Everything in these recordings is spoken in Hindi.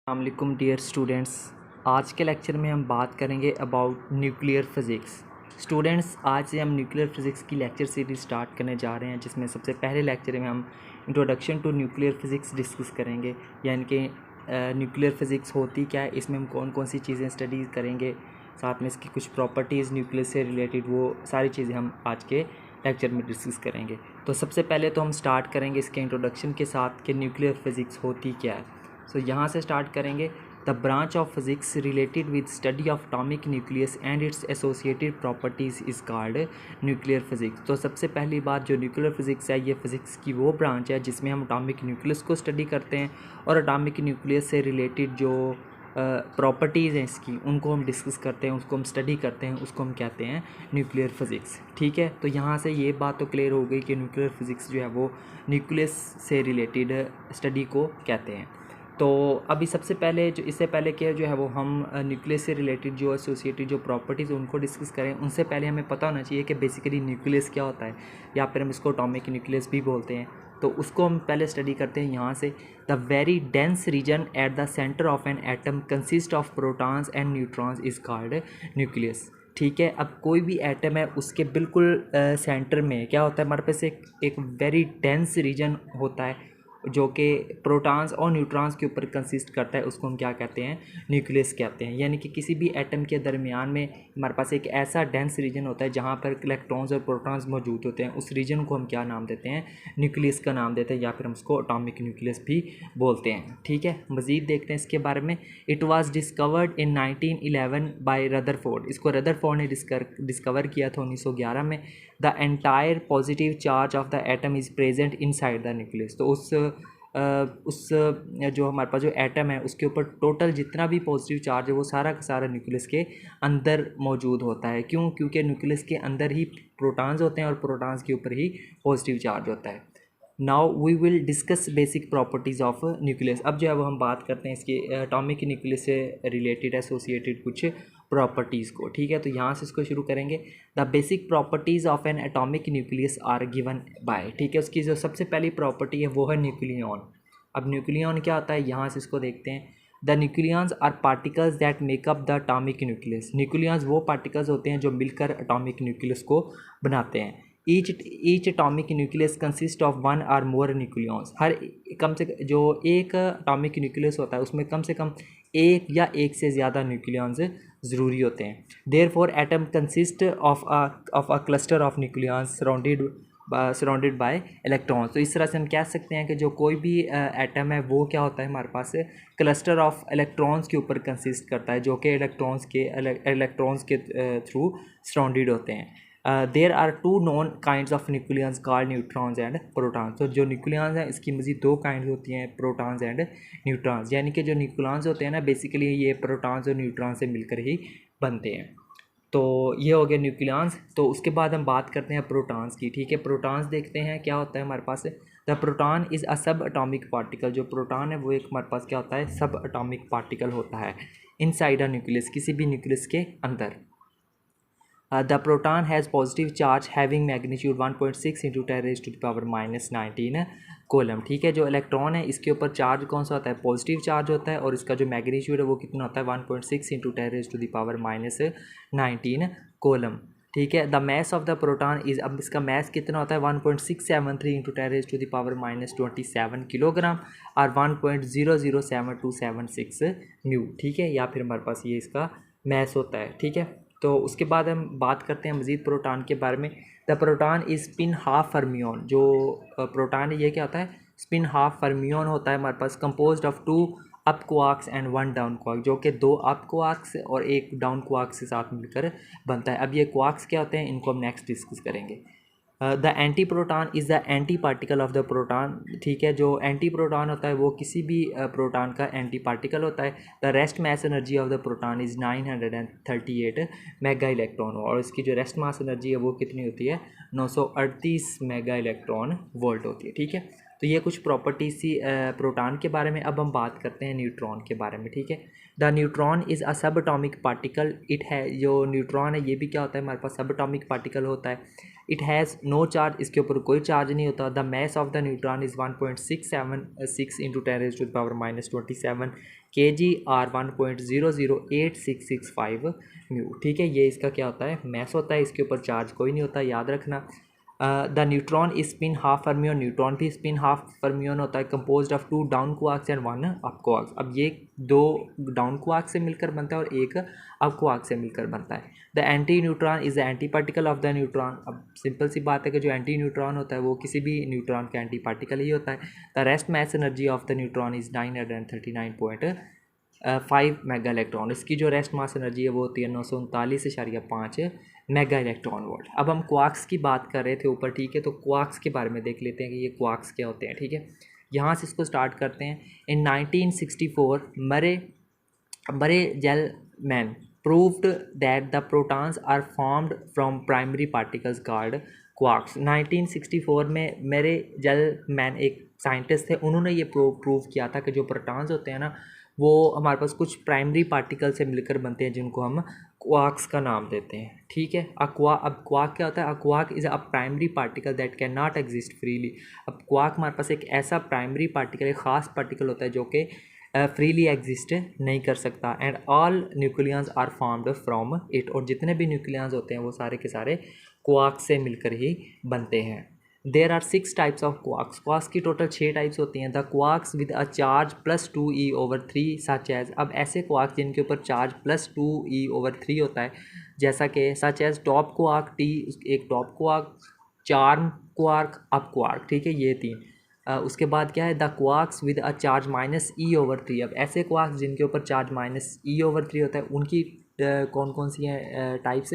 अस्सलामुअलैकुम डियर स्टूडेंट्स। आज के लेक्चर में हम बात करेंगे अबाउट न्यूक्लियर फिज़िक्स। स्टूडेंट्स, आज से हम न्यूक्लियर फिज़िक्स की लेक्चर सीरीज स्टार्ट करने जा रहे हैं, जिसमें सबसे पहले लेक्चर में हम introduction to nuclear physics discuss करेंगे, यानी कि न्यूक्लियर फिज़िक्स होती क्या है, इसमें हम कौन कौन सी चीज़ें स्टडी करेंगे, साथ में इसकी कुछ प्रॉपर्टीज़ न्यूक्लियस से रिलेटेड, वो सारी चीज़ें हम आज के लेक्चर में डिस्कस करेंगे। तो सबसे पहले तो हम स्टार्ट करेंगे इसके इंट्रोडक्शन के साथ कि न्यूक्लियर फिज़िक्स होती क्या है। सो यहाँ से स्टार्ट करेंगे। The branch of physics related with study of atomic nucleus and it's associated properties is called nuclear physics. तो सबसे पहली बात, जो न्यूक्लियर फिज़िक्स है, ये फिज़िक्स की वो ब्रांच है जिसमें हम एटॉमिक न्यूक्लियस को स्टडी करते हैं और एटॉमिक न्यूक्लियस से रिलेटेड जो प्रॉपर्टीज़ हैं इसकी, उनको हम डिस्कस करते हैं, उसको हम स्टडी करते हैं, उसको हम कहते हैं न्यूक्लियर फिज़िक्स। ठीक है, तो यहाँ से ये बात तो क्लियर हो गई कि न्यूक्लियर फिज़िक्स जो है वो न्यूक्लियस से रिलेटेड स्टडी को कहते हैं। तो अभी सबसे पहले जो इससे पहले क्या जो है वो हम न्यूक्लियस से रिलेटेड जो एसोसिएटेड जो प्रॉपर्टीज़ उनको डिस्कस करें, उनसे पहले हमें पता होना चाहिए कि बेसिकली न्यूक्लियस क्या होता है, या फिर हम इसको एटॉमिक न्यूक्लियस भी बोलते हैं। तो उसको हम पहले स्टडी करते हैं यहाँ से। The very dense region at the centre of an atom consist of protons and neutrons is called nucleus. ठीक है, अब कोई भी एटम है उसके बिल्कुल सेंटर में क्या होता है, हमारे पास एक वेरी डेंस रीजन होता है जो कि प्रोटॉन्स और न्यूट्रॉन्स के ऊपर कंसिस्ट करता है, उसको हम क्या कहते हैं, न्यूक्लियस कहते हैं। यानी कि किसी भी एटम के दरमियान में हमारे पास एक ऐसा डेंस रीजन होता है जहाँ पर इलेक्ट्रॉन्स और प्रोटॉन्स मौजूद होते हैं, उस रीजन को हम क्या नाम देते हैं, न्यूक्लियस का नाम देते हैं, या फिर हम उसको एटॉमिक न्यूक्लियस भी बोलते हैं। ठीक है, मज़ीद देखते हैं इसके बारे में। It was discovered in 1911 by Rutherford. इसको रदरफोर्ड ने डिस्कवर किया था 1911 में। The entire positive charge of the atom is present inside the nucleus. तो उस जो हमारे पास जो एटम है उसके ऊपर टोटल जितना भी पॉजिटिव चार्ज है वो सारा का सारा न्यूक्लियस के अंदर मौजूद होता है। क्यों? क्योंकि न्यूक्लियस के अंदर ही प्रोटॉन्स होते हैं और प्रोटॉन्स के ऊपर ही पॉजिटिव चार्ज होता है। Now we will discuss basic properties of nucleus. अब जो है वो हम बात करते हैं इसकी एटॉमिक न्यूक्लियस से रिलेटेड एसोसिएटेड कुछ प्रॉपर्टीज़ को। ठीक है, तो यहाँ से इसको शुरू करेंगे। The basic properties of an atomic nucleus are given by. ठीक है, उसकी जो सबसे पहली प्रॉपर्टी है वो है न्यूक्लियन। अब न्यूक्लियन क्या होता है, यहाँ से इसको देखते हैं। The nucleons are particles that make up the atomic nucleus. Nucleons वो पार्टिकल्स होते हैं जो मिलकर एटॉमिक न्यूक्लियस को बनाते हैं। Each atomic nucleus consist of one or more nucleons. हर कम से जो एक एटॉमिक न्यूक्लियस होता है उसमें कम से कम एक या एक से ज़्यादा न्यूक्लियंस ज़रूरी होते हैं। Therefore atom consist of a cluster of nucleons surrounded by electrons. तो इस तरह से हम कह सकते हैं कि जो कोई भी एटम है वो क्या होता है, हमारे पास क्लस्टर ऑफ इलेक्ट्रॉन्स के ऊपर कंसिस्ट करता है, जो कि इलेक्ट्रॉन्स के थ्रू सराउंडेड होते हैं। There are two non kinds of nucleons called neutrons and protons. तो जो न्यूक्लियंस हैं इसकी मज़ीद दो काइंड्स होती हैं, प्रोटॉन्स एंड न्यूट्रॉन्स। यानी कि जो न्यूक्लियंस होते हैं ना, बेसिकली ये प्रोटॉन्स और न्यूट्रॉन्स से मिलकर ही बनते हैं। तो ये हो गया न्यूक्लियंस। तो उसके बाद हम बात करते हैं प्रोटॉन्स की। ठीक है, प्रोटॉन्स देखते हैं क्या होता है हमारे पास। द प्रोटॉन इज़ अ सब एटॉमिक पार्टिकल। जो प्रोटॉन है वो एक हमारे पास क्या होता है, सब एटॉमिक पार्टिकल होता है इनसाइड अ न्यूक्लियस, किसी भी न्यूक्लियस के अंदर। The proton has positive charge having magnitude 1.6 into 10⁻⁻19 coulomb. ठीक है, जो इलेक्ट्रॉन है इसके ऊपर चार्ज कौन सा होता है, पॉजिटिव चार्ज होता है, और इसका जो मैग्नीट्यूड है वो कितना होता है, 1.6 इंटू 10⁻⁻19 कोलम। ठीक है, the mass of the proton is, अब इसका मैस कितना होता है, 1.673 इंटू 10⁻⁻27 किलोग्राम और 1.007276 म्यू। ठीक है, या फिर हमारे पास ये इसका मैस होता है। ठीक है, तो उसके बाद हम बात करते हैं मज़ीद प्रोटॉन के बारे में। The proton is spin half fermion. जो प्रोटॉन है ये क्या होता है, स्पिन हाफ फर्मियन होता है हमारे पास, composed of 2 up quarks and 1 down quark, जो कि 2 अप क्वार्क्स और 1 डाउन क्वार्क के साथ मिलकर बनता है। अब ये क्वार्क्स क्या होते हैं, इनको हम नेक्स्ट डिस्कस करेंगे। The anti proton is the anti particle of the proton. ठीक है, जो एंटी प्रोटॉन होता है वो किसी भी प्रोटॉन का एंटी पार्टिकल होता है। The rest mass energy of the proton is 938 mega electron, और इसकी जो रेस्ट मास एनर्जी है वो कितनी होती है, 938 मेगा इलेक्ट्रॉन वोल्ट होती है। ठीक है, तो ये कुछ प्रॉपर्टीज थी प्रोटॉन के बारे में। अब हम बात करते हैं न्यूट्रॉन के बारे में, ठीक है। द न्यूट्रॉन इज़ अ सब एटॉमिक पार्टिकल। इट है, जो न्यूट्रॉन है ये भी क्या होता है, हमारे पास सब एटॉमिक पार्टिकल होता है। इट हैज़ नो चार्ज, इसके ऊपर कोई चार्ज नहीं होता। The mass of the neutron is 1.676 into 10⁻⁻27 kg और 1.008665 म्यू, ठीक है। ये इसका क्या होता है, मैस होता है, इसके ऊपर चार्ज कोई नहीं होता, याद रखना। The neutron is spin half fermion, neutron भी स्पिन हाफ फर्मियन होता है, composed of 2 down quarks and 1 up quarks. अब ये 2 डाउन क्वार्क से मिलकर बनता है और एक अप क्वार्क से मिलकर बनता है। The anti neutron is the anti particle of the neutron. अब सिंपल सी बात है कि जो एंटी न्यूट्रॉन होता है वो किसी भी न्यूट्रॉन का एंटी पार्टिकल ही होता है। The rest mass energy of the neutron is 939.5 mega electron. इसकी जो रेस्ट मास एनर्जी है वो होती है 939.5 मेगा इलेक्ट्रॉन वोल्ट। अब हम क्वार्क्स की बात कर रहे थे ऊपर, ठीक है। तो क्वार्क्स के बारे में देख लेते हैं कि ये क्वार्क्स क्या होते हैं, ठीक है। यहाँ से इसको स्टार्ट करते हैं। इन 1964 मरे Gelman proved that the protons are formed from primary particles called quarks। 1964 में मेरे जेलमैन एक साइंटिस्ट थे, उन्होंने ये प्रूव किया था कि जो प्रोटॉन्स होते हैं ना वो हमारे पास कुछ प्राइमरी पार्टिकल से मिलकर बनते हैं जिनको हम क्वार्क्स का नाम देते हैं, ठीक है। अब क्वार्क क्या होता है, quark is a primary particle that can not exist freely. अब क्वार्क हमारे पास एक ऐसा प्राइमरी पार्टिकल, एक ख़ास पार्टिकल होता है जो कि फ्रीली एग्जिस्ट नहीं कर सकता। And all nucleons are formed from it, और जितने भी न्यूक्लियंस होते हैं वो सारे के सारे क्वार्क से मिलकर ही बनते हैं। There are 6 types of quarks. Quarks की टोटल 6 टाइप्स होती हैं। The quarks with a charge +2e/3 such as. अब ऐसे क्वार्क्स जिनके ऊपर चार्ज +2e/3 होता है, जैसा कि such as top quark T, एक top quark, charm quark, up quark, ठीक है, ये 3। उसके बाद क्या है, the quarks with a charge -e/3। अब ऐसे क्वार्क्स जिनके ऊपर चार्ज -e/3 होता है उनकी कौन कौन सी हैं types,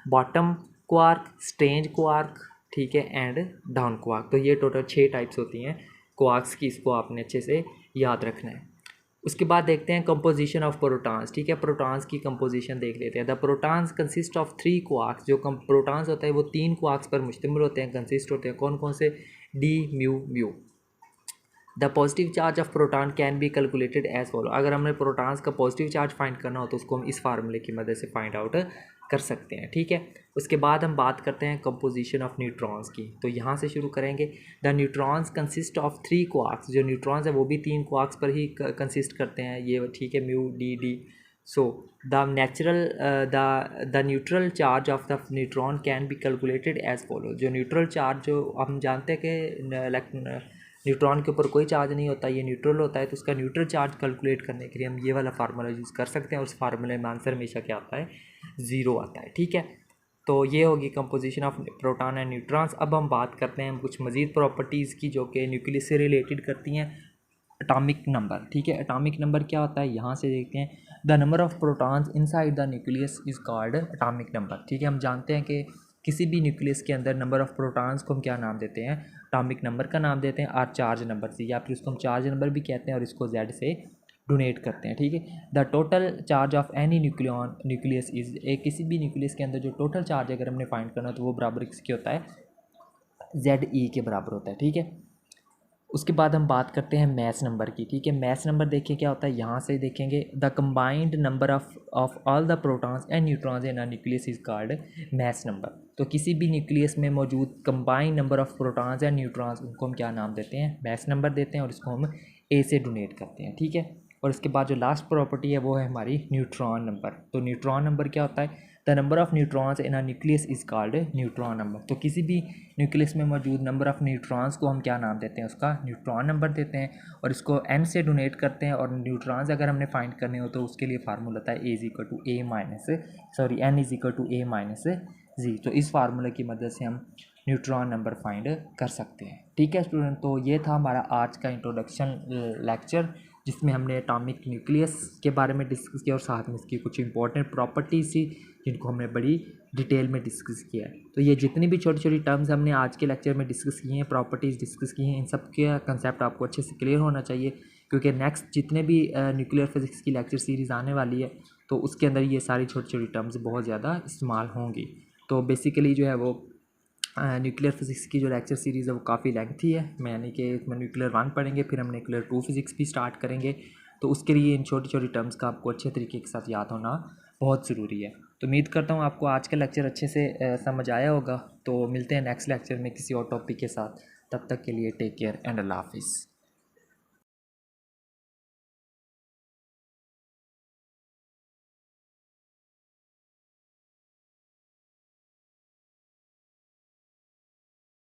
bottom quark, strange quark, ठीक है, एंड डाउन क्वार्क। तो ये टोटल 6 टाइप्स होती हैं क्वार्क्स की, इसको आपने अच्छे से याद रखना है। उसके बाद देखते हैं कंपोजिशन ऑफ प्रोटॉन्स, ठीक है। प्रोटॉन्स की कंपोजिशन देख लेते हैं। The protons consist of 3 quarks. जो प्रोटॉन्स होता है वो 3 क्वार्क्स पर मुश्तमिल होते हैं, कंसिस्ट होते हैं। कौन कौन से, D, mu. The positive charge of proton can be calculated as follow. अगर हमने प्रोटॉन्स का पॉजिटिव चार्ज फाइंड करना हो तो उसको हम इस फार्मूले की मदद से फाइंड आउट कर सकते हैं, ठीक है। उसके बाद हम बात करते हैं कंपोजिशन ऑफ न्यूट्रॉन्स की। तो यहाँ से शुरू करेंगे। The neutrons consist of 3 quarks. जो न्यूट्रॉन्स है वो भी 3 क्वार्क्स पर ही कंसिस्ट करते हैं, ये ठीक है, mu, D. So the neutral charge of the neutron can be calculated as follow. जो न्यूट्रल चार्ज, जो हम जानते हैं कि न्यूट्रॉन के ऊपर कोई चार्ज नहीं होता, ये न्यूट्रल होता है, तो उसका न्यूट्रल चार्ज कैलकुलेट करने के लिए हम ये वाला फार्मूला यूज़ कर सकते हैं। और उस फार्मूले में आंसर हमेशा क्या आता है, 0 आता है, ठीक है। तो ये होगी composition of proton and neutrons. अब हम बात करते हैं कुछ मज़ीद प्रॉपर्टीज़ की जो कि न्यूक्लियस से रिलेटेड करती हैं। एटॉमिक नंबर, ठीक है। एटॉमिक नंबर क्या होता है, यहाँ से देखते हैं। The number of protons inside the nucleus is called atomic number, ठीक है। हम जानते हैं कि किसी भी न्यूक्लियस के अंदर नंबर ऑफ प्रोटॉन्स को हम क्या नाम देते हैं, एटॉमिक नंबर का नाम देते हैं, और चार्ज नंबर से, या फिर उसको हम चार्ज नंबर भी कहते हैं, और इसको Z से डोनेट करते हैं, ठीक है। The total charge of any nucleus is, एक किसी भी न्यूक्लियस के अंदर जो टोटल चार्ज अगर हमने फाइंड करना तो वो बराबर किसके होता है, ZE के बराबर होता है, ठीक है। उसके बाद हम बात करते हैं मैस नंबर की, ठीक है। मैस नंबर देखिए क्या होता है, यहाँ से देखेंगे। The combined number of all the protons and neutrons in a nucleus is called mass number. तो किसी भी न्यूक्लियस में मौजूद combined number of protons and neutrons, उनको हम क्या नाम देते हैं, मैस नंबर देते हैं, और इसको हम A से डोनेट करते हैं, ठीक है। और इसके बाद जो लास्ट प्रॉपर्टी है वो है हमारी न्यूट्रॉन नंबर। तो न्यूट्रॉन नंबर क्या होता है, the number of neutrons in a nucleus is called neutron number. तो किसी भी न्यूक्लियस में मौजूद नंबर ऑफ न्यूट्रॉन्स को हम क्या नाम देते हैं, उसका न्यूट्रॉन नंबर देते हैं, और इसको N से डोनेट करते हैं। और न्यूट्रॉन्स अगर हमने फाइंड करने हो तो उसके लिए फार्मूला होता है N is equal to A - Z। तो इस फार्मूले की मदद से हम न्यूट्रॉन नंबर फाइंड कर सकते हैं, ठीक है स्टूडेंट। तो ये था हमारा आज का इंट्रोडक्शन लेक्चर, जिसमें हमने एटॉमिक न्यूक्लियस के बारे में डिस्कस किया और साथ में इसकी कुछ इंपॉर्टेंट प्रॉपर्टीज़ थी जिनको हमने बड़ी डिटेल में डिस्कस किया है। तो ये जितनी भी छोटी छोटी टर्म्स हमने आज के लेक्चर में डिस्कस किए हैं, प्रॉपर्टीज़ डिस्कस की हैं, इन सब के कंसेप्ट आपको अच्छे से क्लियर होना चाहिए, क्योंकि नेक्स्ट जितने भी न्यूक्लियर फिजिक्स की लेक्चर सीरीज़ आने वाली है तो उसके अंदर ये सारी छोटी छोटी टर्म्स बहुत ज़्यादा इस्तेमाल होंगी। तो बेसिकली जो है वो न्यूक्लियर फिज़िक्स की जो लेक्चर सीरीज़ है वो काफ़ी लेंथी है, यानी कि इसमें न्यूक्लियर 1 पढ़ेंगे, फिर हम न्यूक्लियर 2 फिज़िक्स भी स्टार्ट करेंगे। तो उसके लिए इन छोटी छोटी टर्म्स का आपको अच्छे तरीके के साथ याद होना बहुत ज़रूरी है। तो उम्मीद करता हूँ आपको आज का लेक्चर अच्छे से समझ आया होगा। तो मिलते हैं नेक्स्ट लेक्चर में किसी और टॉपिक के साथ। तब तक के लिए टेक केयर एंड अल्लाह हाफिज़।